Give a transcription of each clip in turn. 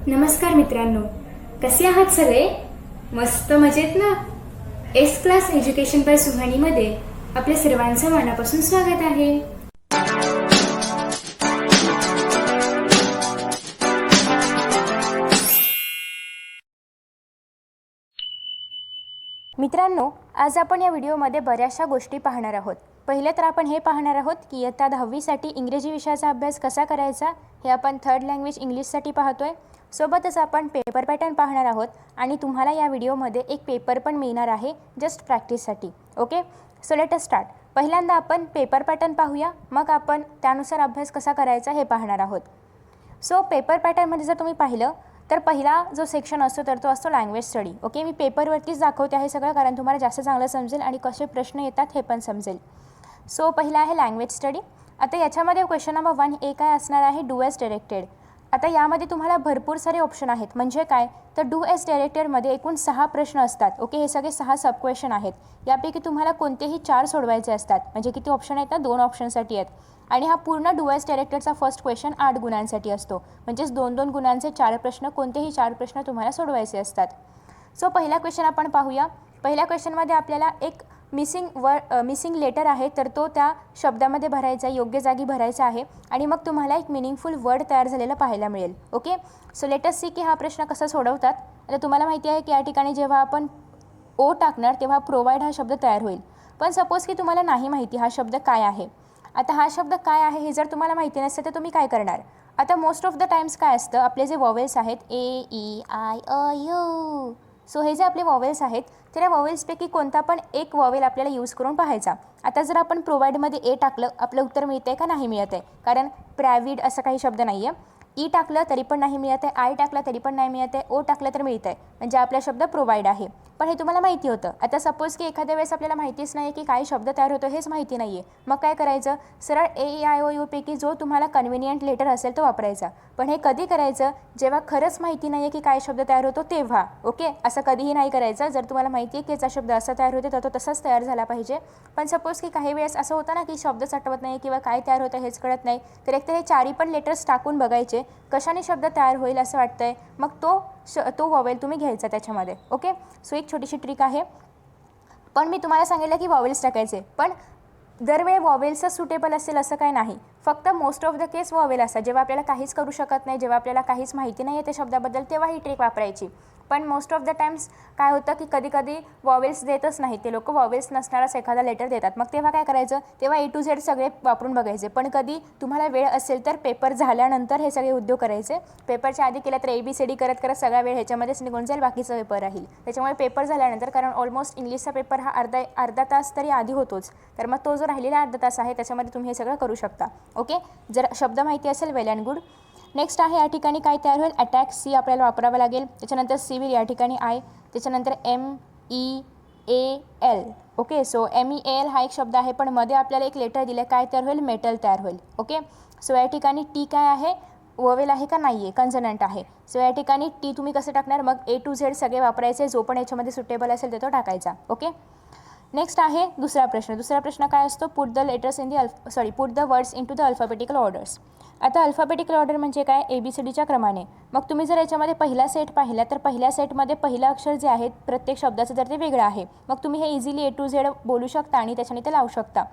नमस्कार मित्रांनो, कसे आहात सगळे? मस्त मजेत ना? एस क्लास एज्युकेशन बाय सुहानीमध्ये आपल्या सर्वांचं मनापासून स्वागत आहे. मित्रांनो, आज आपण या व्हिडिओमध्ये बऱ्याचशा गोष्टी पाहणार आहोत. पहिले तर आपण हे पाहणार आहोत की इयत्ता 10वीसाठी इंग्रजी विषयाचा अभ्यास कसा करायचा हे आपण थर्ड लँग्वेज इंग्लिशसाठी पाहतोय. सोबतच आपण पेपर पॅटर्न पाहणार आहोत आणि तुम्हाला या व्हिडिओमध्ये एक पेपर पण मिळणार आहे जस्ट प्रॅक्टिससाठी. Okay, so let us start. पहिल्यांदा आपण पेपर पॅटर्न पाहूया, मग आपण त्यानुसार अभ्यास कसा करायचा हे पाहणार आहोत. सो पेपर पॅटर्नमध्ये जर तुम्ही पाहिलं तर पहिला जो सेक्शन असतो तर तो असतो लँग्वेज स्टडी. ओके, मी पेपरवरतीच दाखवते आहे सगळं, कारण तुम्हाला जास्त चांगलं समजेल आणि कसे प्रश्न येतात हे पण समजेल. सो पहिला आहे लँग्वेज स्टडी. आता याच्यामध्ये क्वेश्चन नंबर 1 काय असणार आहे, डू एज डायरेक्टेड. आता यामध्ये तुम्हाला भरपूर सारे ऑप्शन आहेत. म्हणजे काय तर डू एज डायरेक्टेडमध्ये एकूण 6 प्रश्न असतात. ओके, हे सगळे 6 सब क्वेश्चन आहेत. यापैकी तुम्हाला कोणतेही 4 सोडवायचे असतात. म्हणजे किती ऑप्शन आहेत, 2 ऑप्शनसाठी आहेत. आणि हा पूर्ण डू एज डायरेक्टेडचा फर्स्ट क्वेश्चन 8 गुणांसाठी असतो. म्हणजेच 2-2 गुणांचे 4 प्रश्न, कोणतेही 4 प्रश्न तुम्हाला सोडवायचे असतात. सो पहिला क्वेश्चन आपण पाहूया. पहिल्या क्वेश्चनमध्ये आपल्याला एक मिसिंग लेटर आहे, तर तो त्या शब्दामध्ये भरायचा आहे, योग्य जागी भरायचा आहे आणि मग तुम्हाला एक मिनिंगफुल वर्ड तयार झालेला पाहायला मिळेल. Okay, so let us see की हा प्रश्न कसा सोडवतात. आता तुम्हाला माहिती आहे की या ठिकाणी जेव्हा आपण ओ टाकणार तेव्हा प्रोव्हाइड हा शब्द तयार होईल. पण सपोज की तुम्हाला नाही माहिती हा शब्द काय आहे. आता हा शब्द काय आहे हे जर तुम्हाला माहिती नसेल तर तुम्ही काय करणार. आता मोस्ट ऑफ द टाइम्स काय असतं, आपले जे वॉवेल्स आहेत A, E, I, O, U, so हे जे आपले वॉवेल्स आहेत त्या वॉवेल्सपैकी कोणता पण एक वॉवेल आपल्याला यूज करून पाहायचा. आता जर आपण प्रोव्हाइडमध्ये ए टाकलं, आपलं उत्तर मिळतं आहे का नाही मिळत आहे, कारण प्रायव्हिड असं काही शब्द नाही आहे. ई टाकलं तरी पण नाही मिळत आहे, आय टाकलं तरी पण नाही मिळत आहे, ओ टाकलं तर मिळतं आहे. म्हणजे आपला शब्द प्रोव्हाइड आहे. पण हे तुम्हाला माहिती होतं. आता सपोज की एखाद्या वेळेस आपल्याला माहितीच नाही की काय शब्द तयार होतो हेच माहिती नाही आहे. मग काय करायचं, सरळ AEIOU पैकी जो तुम्हाला कन्व्हिनियंट लेटर असेल तो वापरायचा. पण हे कधी करायचं, जेव्हा खरंच माहिती नाही आहे की काय शब्द तयार होतो तेव्हा. ओके, असं कधीही नाही करायचं. जर तुम्हाला माहिती आहे की याचा शब्द असा तयार होते तर तो तसाच तयार झाला पाहिजे. पण सपोज की काही वेळेस असं होतं ना की शब्दच आठवत नाही किंवा काय तयार होतं हेच कळत नाही, तर एकतर हे 4 पण लेटर्स टाकून बघायचे कशाने शब्द तयार होईल असं वाटतंय, मग तो वॉवेल तुम्ही घ्यायचा त्याच्यामध्ये. ओके, सो एक छोटीशी ट्रिक आहे. पण मी तुम्हाला सांगितलं की वॉवेल्स टाकायचे, पण दरवेळी वॉवेल्सच सुटेबल असेल असं काही नाही. फक्त most of the case vowel असतात. जेव्हा आपल्याला काहीच करू शकत नाही, जेव्हा आपल्याला काहीच माहिती नाही आहे त्या शब्दाबद्दल, तेव्हा ही ट्रिक वापरायची. पण मोस्ट ऑफ द टाइम्स काय होतं की कधी कधी वॉवेल्स देतच नाही, ते लोक वॉवेल्स नसणाराच एखादा लेटर देतात. मग तेव्हा काय करायचं, तेव्हा A to Z सगळे वापरून बघायचे. पण कधी तुम्हाला वेळ असेल तर पेपर झाल्यानंतर हे सगळे उद्योग करायचे. पेपरच्या आधी केलं तर ABCD करत करत सगळा वेळ ह्याच्यामध्येच निघून जाईल, बाकीचा पेपर राहील. त्याच्यामुळे पेपर झाल्यानंतर, कारण ऑलमोस्ट इंग्लिशचा पेपर हा अर्धा तास तरी आधी होतोच, तर मग तो जो राहिलेला अर्धा तास आहे त्याच्यामध्ये तुम्ही हे सगळं करू शकता. ओके, जर शब्द माहिती असेल वेल अँड गुड. नेक्स्ट आहे या ठिकाणी काय तयार होईल, अटॅक सी आपल्याला वापरावं लागेल. त्याच्यानंतर सिव्हिल या ठिकाणी आय, त्याच्यानंतर MEAL. ओके, सो MEAL हा एक शब्द आहे, पण मध्ये आपल्याला एक लेटर दिलं, काय तयार होईल, मेटल तयार होईल. ओके, सो या ठिकाणी टी काय आहे, वोवेल आहे का नाही आहे, कन्सनंट आहे. सो या ठिकाणी टी तुम्ही कसं टाकणार, मग A to Z सगळे वापरायचे, जो पण याच्यामध्ये सुटेबल असेल ते तो टाकायचा. ओके, नेक्स्ट आहे दुसरा प्रश्न. दुसरा प्रश्न काय असतो, put the words into the alphabetical orders. आता अल्फाबेटिकल ऑर्डर म्हणजे काय, ABCDच्या क्रमाने. मग तुम्ही जर याच्यामध्ये पहिला सेट पाहिला तर पहिल्या सेटमध्ये पहिलं अक्षर जे आहे प्रत्येक शब्दाचं तर ते वेगळं आहे. मग तुम्ही हे इझिली A to Z बोलू शकता आणि त्याच्याने ते लावू शकता.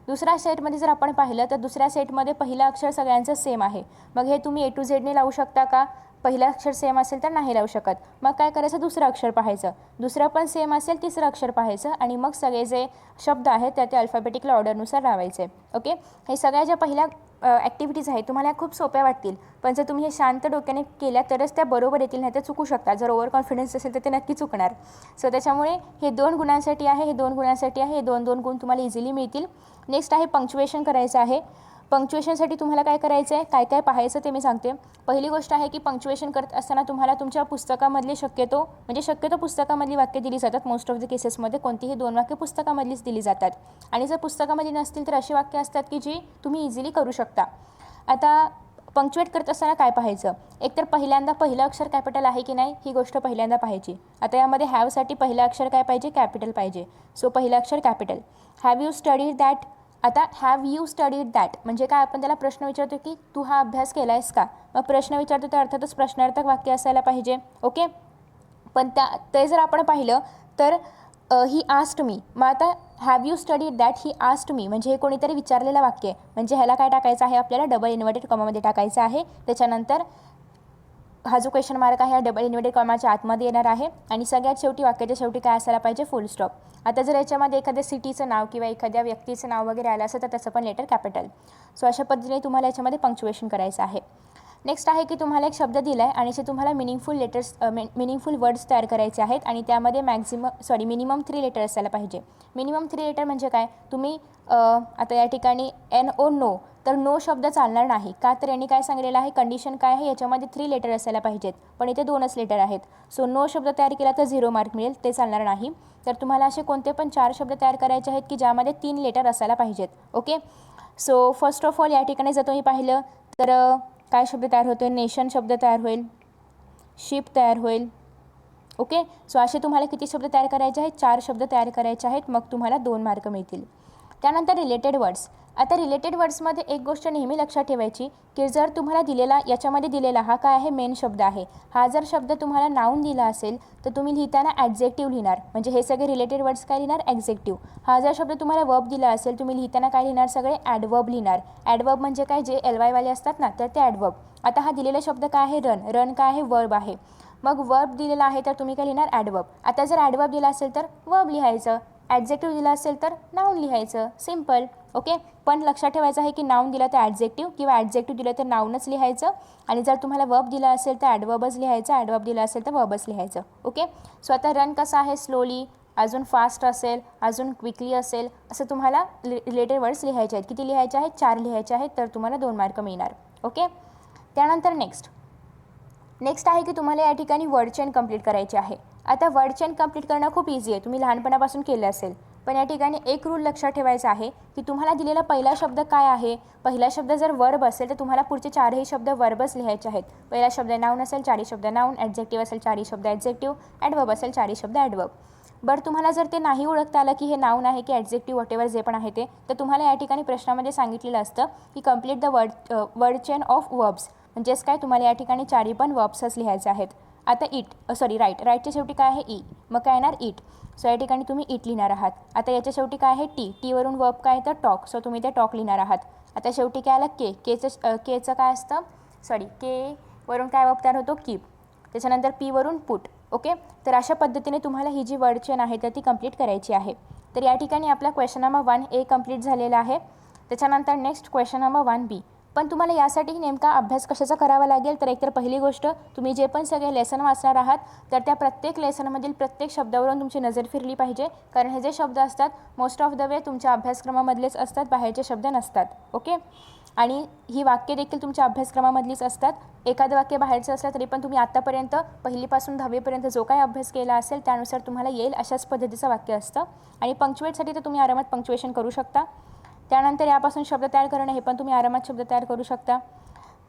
दुसऱ्या सेटमध्ये जर आपण पाहिलं तर दुसऱ्या सेटमध्ये पहिलं अक्षर सगळ्यांचं सेम आहे. मग हे तुम्ही A to Z ने लावू शकता का, पहिलं अक्षर सेम असेल तर नाही लावू शकत. मग काय करायचं, दुसरं अक्षर पाहायचं, दुसरं पण सेम असेल तिसरं अक्षर पाहायचं आणि मग सगळे जे शब्द आहेत त्या ते अल्फाबेटिकल ऑर्डरनुसार लावायचे. ओके, हे सगळ्या ज्या पहिल्या ॲक्टिव्हिटीज आहेत तुम्हाला खूप सोप्या वाटतील, पण जर तुम्ही हे शांत डोक्याने केल्या तरच त्या बरोबर येतील, नाही तर चुकू शकतात. जर ओव्हर कॉन्फिडन्स असेल तर ते नक्की चुकणार. सो त्याच्यामुळे हे 2 गुणांसाठी आहे, हे 2 गुणांसाठी आहे, हे 2-2 गुण तुम्हाला इझिली मिळतील. नेक्स्ट आहे पंक्च्युएशन करायचं आहे. पंक्च्युएशनसाठी तुम्हाला काय करायचं आहे, काय काय पाहायचं ते मी सांगते. पहिली गोष्ट आहे की पंक्च्युएशन करत असताना तुम्हाला तुमच्या पुस्तकामधली शक्यतो पुस्तकामधली वाक्य दिली जातात. मोस्ट ऑफ द केसेसमध्ये कोणतीही 2 वाक्य पुस्तकामधलीच दिली जातात. आणि जर पुस्तकामधली नसतील तर अशी वाक्य असतात की जी तुम्ही इझिली करू शकता. आता पंक्च्युएट करत असताना काय पाहायचं, एकतर पहिल्यांदा पहिलं अक्षर कॅपिटल आहे की नाही ही गोष्ट पहिल्यांदा पाहायची. आता यामध्ये हॅवसाठी पहिलं अक्षर काय पाहिजे, कॅपिटल पाहिजे. सो पहिलं अक्षर capital. Have you studied that आता हॅव यू स्टडीड दॅट म्हणजे काय, आपण त्याला प्रश्न विचारतो की तू हा अभ्यास केला आहेस का. मग प्रश्न विचारतो तर अर्थातच प्रश्नार्थक वाक्य असायला पाहिजे. ओके, पण ते जर आपण पाहिलं तर ही आस्क्ड मी. मग आता have you studied that he asked me म्हणजे हे कोणीतरी विचारलेलं वाक्य आहे. म्हणजे ह्याला काय टाकायचं आहे, आपल्याला डबल इन्व्हर्टेड कॉमामध्ये टाकायचं आहे. त्याच्यानंतर हा जो क्वेश्चन मार्क आहे हा डबल इन्व्हर्टेड कॉमाच्या आतमध्ये येणार आहे. आणि सगळ्यात शेवटी वाक्याच्या शेवटी काय असायला पाहिजे, फुल स्टॉप. आता जर याच्यामध्ये एखाद्या सिटीचं नाव किंवा एखाद्या व्यक्तीचं नाव वगैरे आलं असेल तर त्याचं पण लेटर कॅपिटल. सो अशा पद्धतीने तुम्हाला याच्यामध्ये पंक्च्युएशन करायचं आहे. नेक्स्ट आहे की तुम्हाला एक शब्द दिला आहे आणि जे तुम्हाला मिनिंगफुल वर्ड्स तयार करायचे आहेत आणि त्यामध्ये मिनिमम 3 लेटर असायला पाहिजे. मिनिमम 3 लेटर म्हणजे काय, तुम्ही आता या ठिकाणी NO नो, तर नो शब्द चालणार नाही का, तर यांनी काय सांगितलेलं आहे, कंडिशन काय आहे, याच्यामध्ये 3 लेटर असायला पाहिजेत पण इथे 2च लेटर आहेत. सो नो शब्द तयार केला तर 0 मार्क मिळेल, ते चालणार नाही. तर तुम्हाला असे कोणते पण 4 शब्द तयार करायचे आहेत की ज्यामध्ये 3 लेटर असायला पाहिजेत. Okay, so first of all या ठिकाणी जर तुम्ही पाहिलं तर काय शब्द तयार होतो, नेशन शब्द तयार होईल, शिप तयार होईल. ओके, सो असे तुम्हाला किती शब्द तयार करायचे आहेत, 4 शब्द तयार करायचे आहेत, मग तुम्हाला 2 मार्क मिळतील. त्यानंतर रिलेटेड वर्ड्स. आता रिलेटेड वर्ड्समध्ये एक गोष्ट नेहमी लक्षात ठेवायची की जर तुम्हाला याच्यामध्ये दिलेला हा काय आहे, मेन शब्द आहे. हा जर शब्द तुम्हाला नाऊन दिला असेल तर तुम्ही लिहिताना ॲडजेक्टिव्ह लिहिणार. म्हणजे हे सगळे रिलेटेड वर्ड्स काय लिहिणार, ॲडजेक्टिव्ह. हा जर शब्द तुम्हाला वर्ब दिला असेल तुम्ही लिहिताना काय लिहिणार, सगळे ॲडवर्ब लिहिणार. ॲडवर्ब म्हणजे काय, जे LY वाले असतात ना, तर ते ॲडवर्ब. आता हा दिलेला शब्द काय आहे, रन काय आहे, वर्ब आहे. मग वर्ब दिलेला आहे तर तुम्ही काय लिहिणार, ॲडवर्ब. आता जर ॲडवर्ब दिला असेल तर वर्ब लिहायचं, ॲडजेक्टिव्ह दिला असेल तर नाऊन लिहायचं, सिम्पल. ओके, पण लक्षात ठेवायचं आहे की नाऊन दिला तर ॲडजेक्टिव्ह किंवा ॲडजेक्टिव्ह दिलं तर नाऊनच लिहायचं. आणि जर तुम्हाला वर्ब दिला असेल तर ॲडवर्बच लिहायचं, ॲडवर्ब दिला असेल तर वर्बच लिहायचं. ओके, सो आता रन कसं आहे, स्लोली, अजून फास्ट असेल, अजून क्विकली असेल, असं तुम्हाला रिलेटेड वर्ड्स लिहायचे आहेत. किती लिहायचे आहेत, 4 लिहायचे आहेत, तर तुम्हाला 2 मार्क मिळणार. ओके, त्यानंतर नेक्स्ट आहे की तुम्हाला या ठिकाणी वर्ड चेन कंप्लीट करायची आहे. आता वर्ड चेन कंप्लीट करणं खूप इझी आहे, तुम्ही लहानपणापासून केलं असेल. पण या ठिकाणी एक रूल लक्षात ठेवायचा आहे की तुम्हाला दिलेला पहिला शब्द काय आहे, पहिला शब्द जर वर्ब असेल तर तुम्हाला पुढचे 4ही शब्द वर्बच लिहायचे आहेत. पहिला शब्द नाऊन असेल 4ही शब्द नाऊन, ॲडजेक्टिव्ह असेल 4ही शब्द ॲडजेक्टिव्ह, ॲडवर्ब असेल 4ही शब्द ॲडवर्ब. बरं, तुम्हाला जर ते नाही ओळखता आलं की हे नाऊन आहे की ॲडजेक्टिव्ह वॉटेवर जे पण आहे ते, तर तुम्हाला या ठिकाणी प्रश्नामध्ये सांगितलेलं असतं की complete the word chain of verbs. म्हणजेच काय, तुम्हाला या ठिकाणी 4ही पण वर्ब्सच लिहायचे आहेत. आता राईटच्या शेवटी काय आहे, ई, मग काय येणार, इट. सो या ठिकाणी तुम्ही इट लिहिणार आहात. आता याच्या शेवटी काय आहे, टीवरून वर्ब काय तर टॉक, सो तुम्ही ते टॉक लिहिणार आहात. आता शेवटी काय आलं, केचं काय असतं, के वरून काय वर्ब तयार होतो, कीप. त्याच्यानंतर पी वरून पुट. ओके, तर अशा पद्धतीने तुम्हाला ही जी वर्ड चेन आहे तर ती कंप्लीट करायची आहे. तर या ठिकाणी आपला क्वेश्चन नंबर 1A कंप्लीट झालेला आहे. त्याच्यानंतर नेक्स्ट क्वेश्चन नंबर 1B. पण तुम्हाला यासाठी नेमका अभ्यास कशाचा करावा लागेल, तर एकतर पहिली गोष्ट तुम्ही जे पण सगळे लेसन वाचणार आहात तर त्या प्रत्येक लेसनमधील प्रत्येक शब्दावरून तुमची नजर फिरली पाहिजे. कारण हे जे शब्द असतात मोस्ट ऑफ द वे तुमच्या अभ्यासक्रमामधलेच असतात, बाहेरचे शब्द नसतात. ओके, आणि ही वाक्य देखील तुमच्या अभ्यासक्रमामधलीच असतात. एखादं वाक्य बाहेरचं असलं तरी पण तुम्ही आत्तापर्यंत पहिलीपासून 10वीपर्यंत जो काही अभ्यास केला असेल त्यानुसार तुम्हाला येईल अशाच पद्धतीचं वाक्य असतं. आणि पंक्च्युएटसाठी तर तुम्ही आरामात पंक्च्युएशन करू शकता. त्यानंतर यापासून शब्द तयार करणं, हे पण तुम्ही आरामात शब्द तयार करू शकता.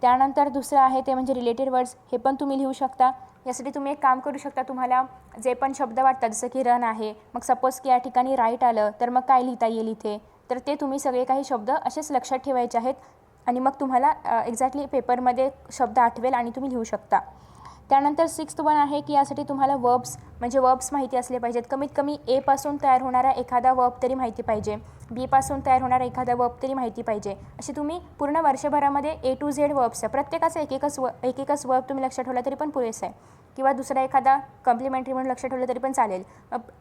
त्यानंतर दुसरं आहे ते म्हणजे रिलेटेड वर्ड्स, हे पण तुम्ही लिहू शकता. यासाठी तुम्ही एक काम करू शकता, तुम्हाला जे पण शब्द वाटतात जसं की रन आहे, मग सपोज की या ठिकाणी राईट आलं तर मग काय लिहिता येईल इथे, तर ते तुम्ही सगळे काही शब्द असेच लक्षात ठेवायचे आहेत आणि मग तुम्हाला एक्झॅक्टली पेपरमध्ये शब्द आठवेल आणि तुम्ही लिहू शकता. त्यानंतर 6th वन आहे की यासाठी तुम्हाला वर्ब्स माहिती असले पाहिजेत. कमीत कमी A पासून तयार होणारा एखादा वर्ब तरी माहिती पाहिजे, B पासून तयार होणारा एखादा वर्ब तरी माहिती पाहिजे. असे तुम्ही पूर्ण वर्षभरामध्ये A to Z वर्ब्स आहे, प्रत्येकाचा एक वर्ब तुम्ही लक्षात ठेवला तरी पण पुरेसं आहे. किंवा दुसरा एखादा कॉम्प्लिमेंटरी म्हणून लक्षात ठेवलं तरी पण चालेल.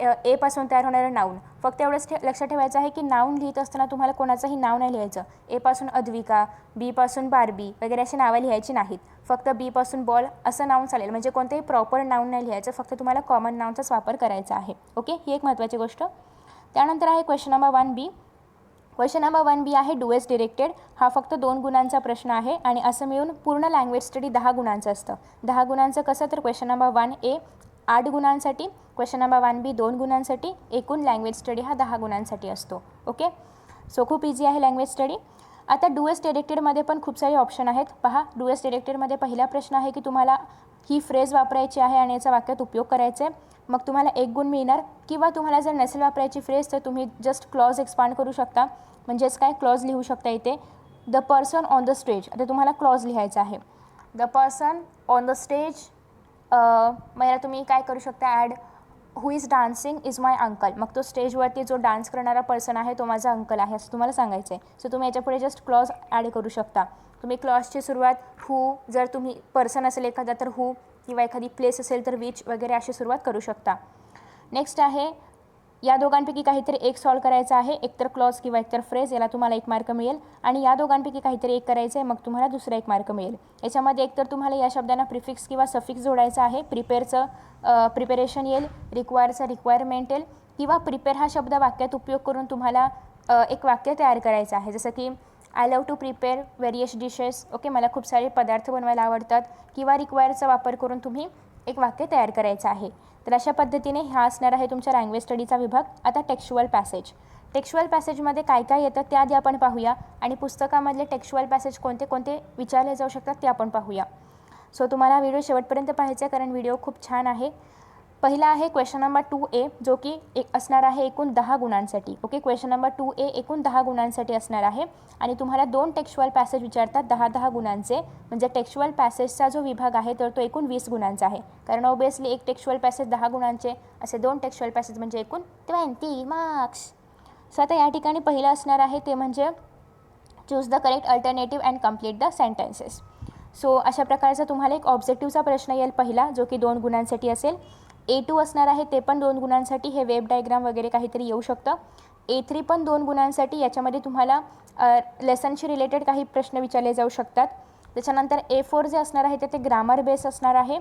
A पासून तयार होणारं नाऊन, फक्त एवढंच लक्षात ठेवायचं आहे की नाऊन लिहित असताना तुम्हाला कोणाचंही नाव नाही लिहायचं. A पासून अद्विका, B पासून बार्बी वगैरे अशी नावं लिहायची नाहीत. फक्त B पासून बॉल असं नाऊन चालेल. म्हणजे कोणतेही प्रॉपर नाऊन नाही लिहायचं, फक्त तुम्हाला कॉमन नाऊनचाच वापर करायचा आहे. ओके, ही एक महत्त्वाची गोष्ट. त्यानंतर आहे question number 1B. Question number 1B आहे डूएस डिरेक्टेड. हा फक्त 2 गुणांचा प्रश्न आहे आणि असं मिळून पूर्ण लँग्वेज स्टडी 10 गुणांचं असतं. 10 गुणांचं कसं, तर क्वेश्चन नंबर 1A 8 गुणांसाठी, क्वेश्चन नंबर 1B 2 गुणांसाठी, एकूण लँग्वेज स्टडी हा 10 गुणांसाठी असतो. ओके, सो खूप इझी आहे लँग्वेज स्टडी. आता डू एस डिरेक्टेडमध्ये पण खूप सारे ऑप्शन आहेत. पहा, डू एस डिरेक्टेडमध्ये पहिला प्रश्न आहे की तुम्हाला ही फ्रेज वापरायची आहे आणि याचा वाक्यात उपयोग करायचा आहे, मग तुम्हाला 1 गुण मिळणार. किंवा तुम्हाला जर नसेल वापरायची फ्रेज तर तुम्ही जस्ट क्लॉज एक्सपांड करू शकता. म्हणजेच काय, क्लॉज लिहू शकता इथे. The person on the stage, आता तुम्हाला क्लॉज लिहायचा आहे. The person on the stage, मला तुम्ही काय करू शकता, and who is dancing is my uncle. मग तो स्टेजवरती जो डान्स करणारा पर्सन आहे तो माझा अंकल आहे असं तुम्हाला सांगायचं आहे. सो तुम्ही याच्यापुढे जस्ट क्लॉज ॲड करू शकता. तुम्ही क्लॉजची सुरुवात हू, जर तुम्ही पर्सन असेल एखादा तर हू, किंवा एखादी प्लेस असेल तर विच वगैरे अशी सुरुवात करू शकता. नेक्स्ट आहे, या दोघांपैकी काहीतरी एक सॉल्व करायचं आहे, एकतर क्लॉज किंवा एकतर फ्रेज, याला तुम्हाला 1 मार्क मिळेल. आणि या दोघांपैकी काहीतरी एक करायचं आहे, मग तुम्हाला दुसरा 1 मार्क मिळेल. याच्यामध्ये एकतर तुम्हाला या शब्दांना प्रिफिक्स किंवा सफिक्स जोडायचा आहे. प्रिपेअरचं प्रिपेरेशन येईल, रिक्वायरचं रिक्वायरमेंट येईल, किंवा प्रिपेअर हा शब्द वाक्यात उपयोग करून तुम्हाला एक वाक्य तयार करायचं आहे. जसं की I love to prepare various dishes. Okay, मला खूप सारे पदार्थ बनवायला आवडतात. किंवा रिक्वायरचा वापर करून तुम्ही एक वाक्य तयार करायचं आहे. तर अशा पद्धतीने हा असणार आहे तुमच्या लँग्वेज स्टडीचा विभाग. आता टेक्स्चुअल पॅसेज. टेक्स्चुअल पॅसेजमध्ये काय काय येतं त्याआधी आपण पाहूया, आणि पुस्तकामधले टेक्स्चुअल पॅसेज कोणते कोणते विचारले जाऊ शकतात ते आपण पाहूया. सो तुम्हाला व्हिडिओ शेवटपर्यंत पाहायचा आहे कारण व्हिडिओ खूप छान आहे. पहिला आहे क्वेश्चन नंबर 2A, जो की असणार आहे एकूण 10 गुणांसाठी. ओके, क्वेश्चन नंबर 2A एकूण 10 गुणांसाठी असणार आहे. आणि तुम्हाला 2 टेक्स्चुअल पॅसेज विचारतात 10-10 गुणांचे. म्हणजे टेक्स्चुअल पॅसेजचा जो विभाग आहे तर तो एकूण 20 गुणांचा आहे. कारण ऑब्वियसली एक टेक्स्चुअल पॅसेज 10 गुणांचे, असे 2 टेक्स्चुअल पॅसेज म्हणजे एकूण 20 मार्क्स. सो आता या ठिकाणी पहिलं असणार आहे ते म्हणजे choose the correct alternative and complete the sentences. So अशा प्रकारचा तुम्हाला एक ऑब्जेक्टिव्हचा प्रश्न येईल पहिला, जो की 2 गुणांसाठी असेल. A2 असणार आहे, ते पण 2 गुणांसाठी. हे वेब डायग्राम वगैरे काहीतरी येऊ शकतं. A3 पण 2 गुणांसाठी. याच्यामध्ये तुम्हाला लेसनशी रिलेटेड काही प्रश्न विचारले जाऊ शकतात. त्याच्यानंतर A4 जे असणार आहे ते ग्रामर बेस असणार आहे,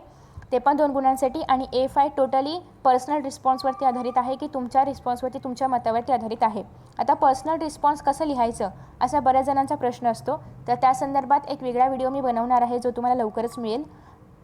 ते पण 2 गुणांसाठी. आणि A5 टोटली पर्सनल रिस्पॉन्सवरती आधारित आहे, की तुमच्या रिस्पॉन्सवरती, तुमच्या मतावरती आधारित आहे. आता पर्सनल रिस्पॉन्स कसं लिहायचं असा बऱ्याच जणांचा प्रश्न असतो. तर त्या संदर्भात एक वेगळा व्हिडिओ मी बनवणार आहे, जो तुम्हाला लवकरच मिळेल.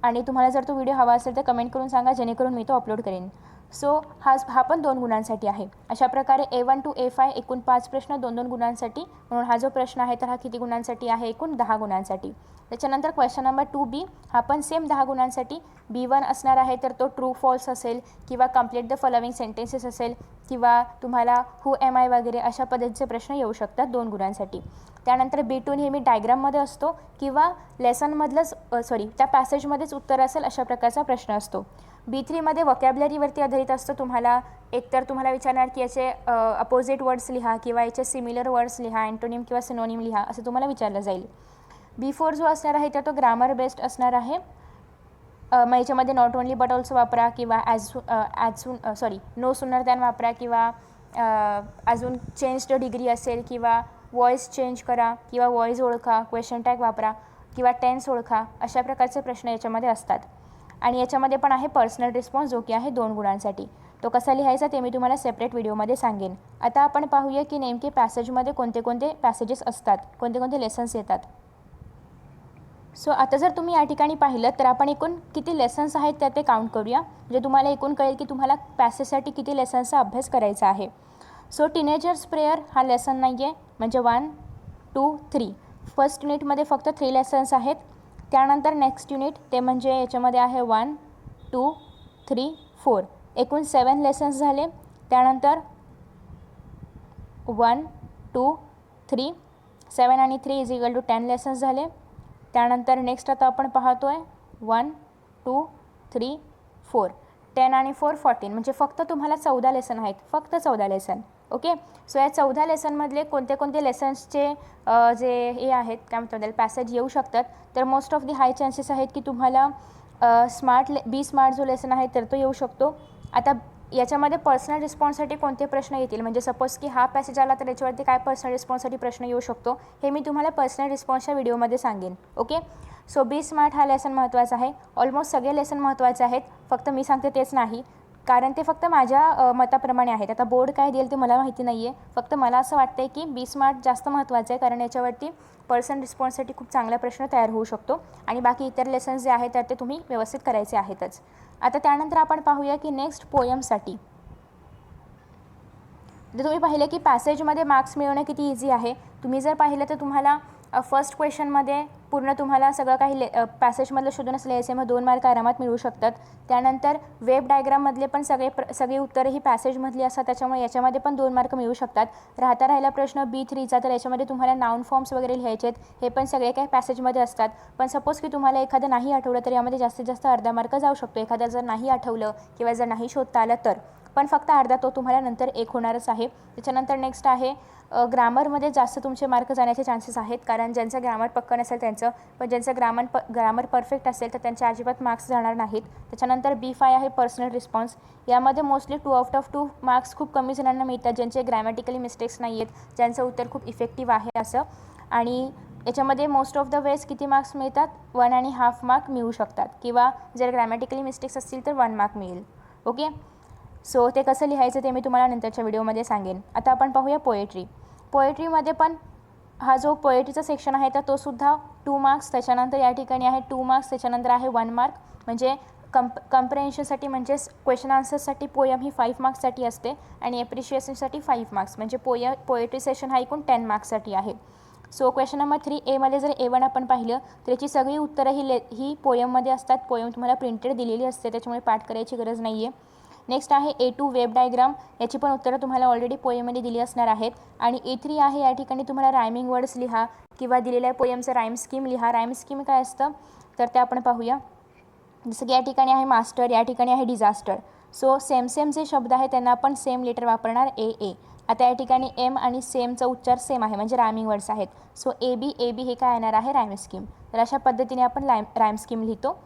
आणि तुम्हाला जर तो व्हिडिओ हवा असेल तर कमेंट करून सांगा, जेणेकरून मी तो अपलोड करेन. सो हा पण 2 गुणांसाठी आहे. अशा प्रकारे A1 to A5 एकूण 5 प्रश्न 2-2 गुणांसाठी. म्हणून हा जो प्रश्न आहे तर हा किती गुणांसाठी आहे, एकूण 10 गुणांसाठी. त्याच्यानंतर क्वेश्चन नंबर 2B, हा पण सेम 10 गुणांसाठी. B1 असणार आहे तर तो ट्रू फॉल्स असेल, किंवा कम्प्लीट द फॉलोइंग सेंटेन्सेस असेल, किंवा तुम्हाला हू एम आय वगैरे अशा पद्धतीचे प्रश्न येऊ शकतात 2 गुणांसाठी. त्यानंतर B2 नेहमी डायग्राममध्ये असतो, किंवा लेसनमधलंच त्या पॅसेजमध्येच उत्तर असेल अशा प्रकारचा प्रश्न असतो. B3मध्ये वोकॅब्युलरीवरती आधारित असतो. एकतर तुम्हाला विचारणार की याचे अपोजिट वर्ड्स लिहा, किंवा याचे सिमिलर वर्ड्स लिहा, अँटोनिम किंवा सिनोनिम लिहा, असं तुम्हाला विचारलं जाईल. B4 जो असणार आहे तर तो ग्रामर बेस्ड असणार आहे. मग याच्यामध्ये नॉट ओनली बट ऑल्सो वापरा, किंवा नो सुनर दॅन वापरा, किंवा अजून चेंज्ड डिग्री असेल, किंवा वॉइस चेंज करा, किंवा वॉइस ओळखा, क्वेश्चन टॅग वापरा, किंवा टेन्स ओळखा, अशा प्रकारचे प्रश्न याच्यामध्ये असतात. आणि याच्यामध्ये पण आहे पर्सनल रिस्पॉन्स, जो की आहे 2 गुणांसाठी. तो कसा लिहायचा ते मी तुम्हाला सेपरेट व्हिडिओमध्ये सांगेन. आता आपण पाहूया की नेमके पॅसेजमध्ये कोणते कोणते पॅसेजेस असतात, कोणते कोणते लेसन्स येतात. सो आता जर तुम्ही या ठिकाणी पाहिलं तर आपण एकूण किती लेसन्स आहेत त्या ते काउंट करूया, म्हणजे तुम्हाला एकूण कळेल की तुम्हाला पॅसेजसाठी किती लेसन्सचा अभ्यास करायचा आहे. सो टीनेजर्स प्रेयर हा लेसन नाही आहे, म्हणजे 1, 2, 3. फर्स्ट युनिटमध्ये फक्त 3 लेसन्स आहेत. त्यानंतर नेक्स्ट युनिट ते म्हणजे याच्यामध्ये आहे 1, 2, 3, 4. एकूण 7 लेसन्स झाले. त्यानंतर 1, 2, 3, 7 आणि 3 = 10 लेसन्स झाले. त्यानंतर नेक्स्ट आता आपण पाहतो आहे 1, 2, 3, 4. 10 आणि 4 14, म्हणजे फक्त तुम्हाला 14 लेसन आहेत, फक्त 14 लेसन. ओके, सो या 14 लेसनमधले कोणते कोणते लेसन्सचे जे हे आहेत काय म्हणतात त्याला पॅसेज येऊ शकतात. तर most of the high chances आहेत की तुम्हाला बी स्मार्ट जो लेसन आहे तर तो येऊ शकतो. आता याच्यामध्ये पर्सनल रिस्पॉन्ससाठी कोणते प्रश्न येतील, म्हणजे सपोज की हा पॅसेज आला तर याच्यावरती काय पर्सनल रिस्पॉन्ससाठी प्रश्न येऊ शकतो हे मी तुम्हाला पर्सनल रिस्पॉन्सच्या व्हिडिओमध्ये सांगेन. ओके, सो बी स्मार्ट हा लेसन महत्त्वाचा आहे. ऑलमोस्ट सगळे लेसन महत्त्वाचे आहेत, फक्त मी सांगते तेच नाही, कारण ते फक्त माझ्या मताप्रमाणे आहेत. आता बोर्ड काय देईल ते मला माहिती नाही आहे, फक्त मला असं वाटतं आहे की बी स्मार्ट जास्त महत्त्वाचं आहे, कारण याच्यावरती पर्सनल रिस्पॉन्ससाठी खूप चांगला प्रश्न तयार होऊ शकतो. आणि बाकी इतर लेसन्स जे आहेत तर ते तुम्ही व्यवस्थित करायचे आहेतच. आता त्यानंतर आपण पाहूया की नेक्स्ट पोयमसाठी. तर तुम्ही पाहिलं की पॅसेजमध्ये मार्क्स मिळवणं किती इझी आहे. तुम्ही जर पाहिलं तर तुम्हाला फर्स्ट क्वेश्चनमध्ये पूर्ण तुम्हाला सगळं काही पॅसेजमधलं शोधूनच लिहायचं आहे, मग 2 मार्क आरामात मिळू शकतात. त्यानंतर वेब डायग्राममधले पण सगळी उत्तरं ही पॅसेजमधली असतात, त्याच्यामुळे याच्यामध्ये पण 2 मार्क मिळू शकतात. राहिला प्रश्न B3चा, तर याच्यामध्ये तुम्हाला नाऊन फॉर्म्स वगैरे लिहायचे आहेत, हे पण सगळे काही पॅसेजमध्ये असतात. पण सपोज की तुम्हाला एखादं नाही आठवलं तर यामध्ये जास्तीत जास्त अर्धा मार्क जाऊ शकतो. एखादा जर नाही आठवलं किंवा जर नाही शोधता आलं तर, पण फक्त अर्धा तो तुम्हाला नंतर 1 होणारच आहे. त्याच्यानंतर नेक्स्ट आहे ग्रामरमध्ये जास्त तुमचे मार्क जाण्याचे चान्सेस आहेत, कारण ज्यांचं ग्रामर पक्कं नसेल त्यांचं, पण ज्यांचं ग्रामर परफेक्ट असेल तर त्यांचे अजिबात मार्क्स जाणार नाहीत. त्याच्यानंतर B5 आहे पर्सनल रिस्पॉन्स. यामध्ये मोस्टली 2 आउट ऑफ 2 मार्क्स खूप कमी जणांना मिळतात, ज्यांचे ग्रॅमॅटिकली मिस्टेक्स नाही आहेत, ज्यांचं उत्तर खूप इफेक्टिव्ह आहे असं. आणि याच्यामध्ये मोस्ट ऑफ द वेज किती मार्क्स मिळतात, 1.5 मार्क मिळू शकतात, किंवा जर ग्रॅमॅटिकली मिस्टेक्स असतील तर 1 मार्क मिळेल. ओके, सो ते कसं लिहायचं ते मी तुम्हाला नंतरच्या व्हिडिओमध्ये सांगेन. आता आपण पाहूया पोएट्री. पोएट्रीमध्ये पण हा जो पोएट्रीचा सेक्शन आहे तर तो सुद्धा 2 मार्क्स, त्याच्यानंतर या ठिकाणी आहे 2 मार्क्स, त्याच्यानंतर आहे 1 मार्क. म्हणजे कम्प्रेन्शनसाठी म्हणजेच क्वेश्चन आन्सर्ससाठी पोयम ही 5 मार्क्ससाठी असते आणि एप्रिशिएशनसाठी 5 मार्क्स, म्हणजे पोएट्री सेशन हा एकूण 10 मार्क्ससाठी आहे. सो क्वेश्चन नंबर 3 मध्ये जर A1 आपण पाहिलं तर याची सगळी उत्तरं ही पोयममध्ये असतात. पोयम तुम्हाला प्रिंटेड दिलेली असते, त्याच्यामुळे पाठ करायची गरज नाही आहे. नेक्स्ट आहे A2 वेब डायग्राम. याची पण उत्तरं तुम्हाला ऑलरेडी पोयममध्ये दिली असणार आहेत. आणि A3 आहे, या ठिकाणी तुम्हाला रायमिंग वर्ड्स लिहा किंवा दिलेल्या पोयमचं राईम स्कीम लिहा. राईम स्कीम काय असतं तर ते आपण पाहूया. जसं की या ठिकाणी आहे मास्टर, या ठिकाणी आहे डिझास्टर. सो सेम जे शब्द आहेत त्यांना आपण सेम लेटर वापरणार A. आता या ठिकाणी M आणि सेमचा उच्चार सेम आहे, म्हणजे रायमिंग वर्ड्स आहेत. सो AB हे काय येणार आहे, राईम स्कीम. तर अशा पद्धतीने आपण राईम स्कीम लिहितो.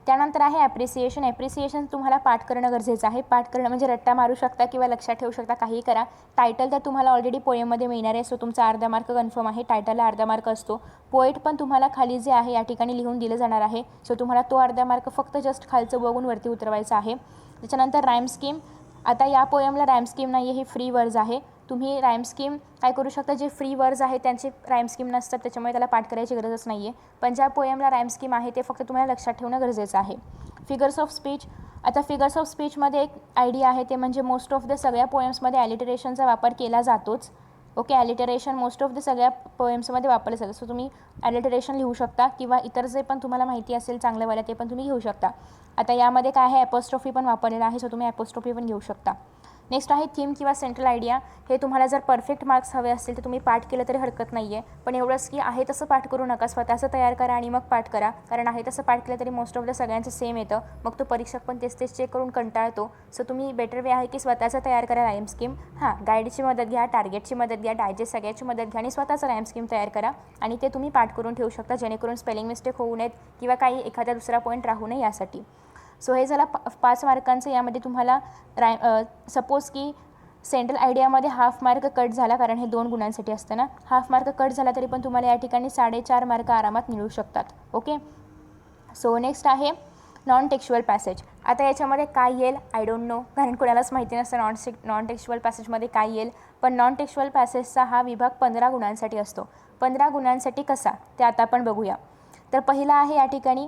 त्यानंतर आहे ॲप्रिसिएशन तुम्हाला पाठ करणं गरजेचं आहे. पाठ करणं म्हणजे रट्टा मारू शकता किंवा लक्षात ठेवू शकता, काहीही करा. टायटल तर तुम्हाला ऑलरेडी पोयममध्ये मिळणार आहे, सो तुमचा अर्धा मार्क कन्फर्म आहे. टायटलला अर्धा मार्क असतो. पोएट पण तुम्हाला खाली जे आहे या ठिकाणी लिहून दिलं जाणार आहे, सो तुम्हाला तो अर्धा मार्क फक्त जस्ट खालचं बघून वरती उतरवायचा आहे. त्याच्यानंतर राईम स्कीम. आता या पोयमला राईम स्कीम नाही आहे, ही फ्री वर्ड्स आहे. तुम्ही राईम स्कीम काय करू शकता, जे फ्री वर्ड्स आहेत त्यांची राईम स्कीम नसतात, त्याच्यामुळे त्याला पाठ करायची गरजच नाही आहे. पण ज्या पोयमला राईम स्कीम आहे ते फक्त तुम्हाला लक्षात ठेवणं गरजेचं आहे. Figures of speech. आता फिगर्स ऑफ स्पीचमध्ये एक आयडिया आहे, ते म्हणजे मोस्ट ऑफ द सगळ्या पोएम्समध्ये ॲलिटरेशनचा वापर केला जातोच. ओके, ॲलिटरेशन मोस्ट ऑफ द सगळ्या पोएम्समध्ये वापरलं जातं. सो तुम्ही ॲलिटरेशन लिहू शकता किंवा इतर जे पण तुम्हाला माहिती असेल चांगलंवालं ते पण तुम्ही घेऊ शकता. आता यामध्ये काय आहे, ॲपोस्ट्रॉफी पण वापरलेला आहे, सो तुम्ही ॲपोस्ट्रॉफी पण घेऊ शकता. नेक्स्ट आहे थीम किंवा सेंट्रल आयडिया. हे तुम्हाला जर परफेक्ट मार्क्स हवे असतील तर तुम्ही पाठ केलं तरी हरकत नाही आहे, पण एवढंच की आहे तसं पाठ करू नका, स्वतःचं तयार करा आणि मग पाठ करा. कारण आहे तसं पाठ केलं तरी मोस्ट ऑफ द सगळ्यांचं सेम येतं, मग तो परीक्षक पण तेच चेक करून कंटाळतो. सो तुम्ही बेटर वे आहे की स्वतःचं तयार करा राईम स्कीम. गाईडची मदत घ्या, टार्गेटची मदत घ्या, डायजेस्ट सगळ्याची मदत घ्या आणि स्वतःचं राईम स्कीम तयार करा आणि ते तुम्ही पाठ करून ठेवू शकता, जेणेकरून स्पेलिंग मिस्टेक होऊ नयेत किंवा काही एखादा दुसरा पॉईंट राहू नये यासाठी. सो हे झाला 5 मार्कांचं. यामध्ये तुम्हाला सपोज की सेंट्रल आयडियामध्ये हाफ मार्क कट झाला, कारण हे 2 गुणांसाठी असतं ना. हाफ मार्क कट झाला तरी पण तुम्हाला या ठिकाणी 4.5 मार्क आरामात मिळू शकतात. ओके, सो नेक्स्ट आहे नॉन टेक्स्च्युअल पॅसेज. आता याच्यामध्ये काय येईल आय डोंट नो, कारण कोणालाच माहिती नसतं नॉन टेक्स्च्युअल पॅसेजमध्ये काय येईल. पण नॉन टेक्स्च्युअल पॅसेजचा हा विभाग 15 गुणांसाठी असतो. 15 गुणांसाठी कसा ते आता आपण बघूया. तर पहिला आहे या ठिकाणी